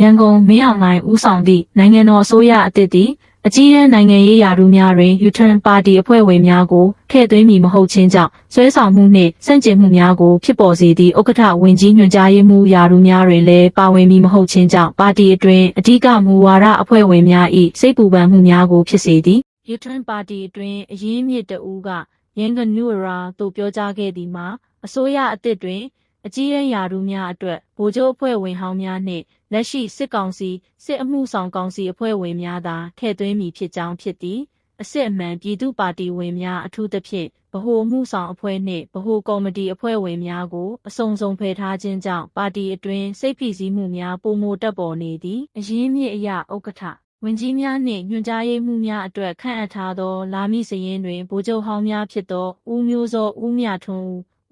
ရန်ကုန်မင်းအောင်လှိုင်ဦးဆောင်သည့်နိုင်ငံတော်အစိုးရအသစ်သည်အကြီးအကဲနိုင်ငံရေးရာထူးများတွင် U-turn ပါတီအဖွဲ့ဝင်များကိုထည့်သွင်းမည်မဟုတ်ခြင်းကြောင့်ဆွဲဆောင်မှုနှင့်ဆန့်ကျင်မှုများကိုဖြစ်ပေါ်စေသည့်ဥက္ကဋ္ဌဝင်ကြီးညွှန်ကြားရေးမှူးရာထူးများတွင်လည်းပါဝင်မည်မဟုတ်ခြင်းကြောင့်ပါတီအတွင်းအဓိကမူဝါဒအဖွဲ့ဝင်များ၏စိတ်ပူပန်မှုများကိုဖြစ်စေသည် U-turn ပါတီအတွင်းအရင်းမြစ်တဦးကရန်ကုန်နူရာသို့ပြောကြားခဲ့သည်မှာအစိုးရအသစ်တွင်အကြီးအကဲရာထူးများအတွက်ဗိုလ်ချုပ်အဖွဲ့ဝင်ဟောင်းများနှင့်လက်ရှိစစ်ကောင်စီစစ်အမှုဆောင်ကောင်စီအဖွဲ့ဝင်များသာထည့်သွင်းမည်ဖြစ်ကြောင်းဖြစ်သည်အစစ်အမှန်ပြည်သူ့ပါတီဝင်များအထူးသဖြင့်ဗဟိုမှုဆောင်အဖွဲ့နှင့်ဗဟိုကော်မတီအဖွဲ့ဝင်များကိုအစုံစုံဖယ်ထားခြင်းကြောင့်ပါတီအတွင်းစိတ်ဖိစီးမှုများပိုမိုတက်ပေါ်နေသည်အရင်းမြစ်အရဥက္ကဋ္ဌဝင်ကြီးများနှင့်ညွှန်ကြားရေးမှူးများအတွက်ခန့်အပ်ထားသောလာမည့်စာရင်းတွင်ဗိုလ်ချုပ်ဟောင်းများဖြစ်သောဦးမျိုးစောဦးမြထွန်း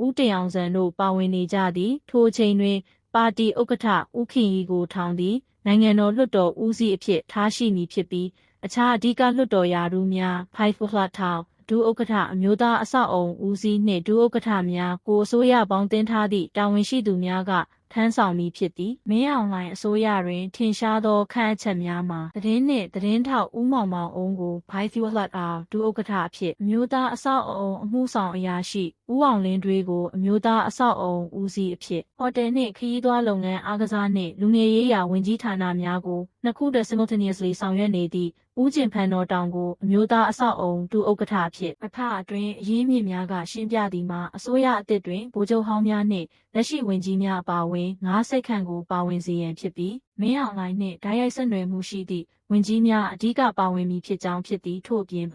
ဦးတင်အောင်စံတို့ပါဝင်နေကြသည်ထိုအချိန်တွင်ပါတီဥက္ကဋ္ဌဦးခင်ရီကိုထောင်သည်နိုင်ငံတော်လွှတ်တော်ဦးစီးအဖြစ်ထားရှိမည်ဖြစ်ပြီးအခြားအဓိကလွှတ်တော်ရာထူးများဖိုင်ဖလတ်ထောင်ဒုဥက္ကဋ္ဌအမျိုးသားအဆောက်အုံဦးစီးနှင့်ဒုဥက္ကဋ္ဌများကိုအစိုးရပေါင်းတင်ထားသည့်တာဝန်ရှိသူများကထမ်းဆောင်မည်ဖြစ်သည်မင်းအောင်လှိုင်အစိုးရတွင်ထင်ရှားသောခန့်အပ်ချက်များမှာသတင်းနှင့်သတင်းထောက်ဦးမောင်မောင်အုံးကိုဖိုင်ဖလတ်အားဒုဥက္ကဋ္ဌအဖြစ်အမျိုးသားအဆောက်အုံအမှုဆောင်အရာရှိဦးအောင်လင်းတွေးကိုအမျိုးသားအဆောက်အုံဦးစီးအဖြစ်ဟိုတယ်နှင့်ခရီးသွားလုပ်ငန်းအားကစားနှင့်လူငယ်ရေးရာဝန်ကြီးဌာနများကိုနှစ်ခုတည်း simultaneously ဆောင်ရွက်နေသည့်ဦးကျင်ဖန်တော်တောင်ကိုအမျိုးသားအဆောက်အုံဒုဥက္ကဋ္ဌအဖြစ်အခအတွင်းအရင်းမြစ်များကရှင်းပြသည်မှာအစိုးရအသစ်တွင်ဗိုလ်ချုပ်ဟောင်းများနှင့်လက်ရှိဝန်ကြီးများအပါအဝင်9စိတ်ခန့်ကိုပါဝင်စေရန်ဖြစ်ပြီးမင်းအောင်လှိုင်နှင့်ဓာတ်ရိုက်ဆက်နွယ်မှုရှိသည့်ဝန်ကြီးများအဓိကပါဝင်မည်ဖြစ်ကြောင်းဖြစ်သည်ထို့အပြင်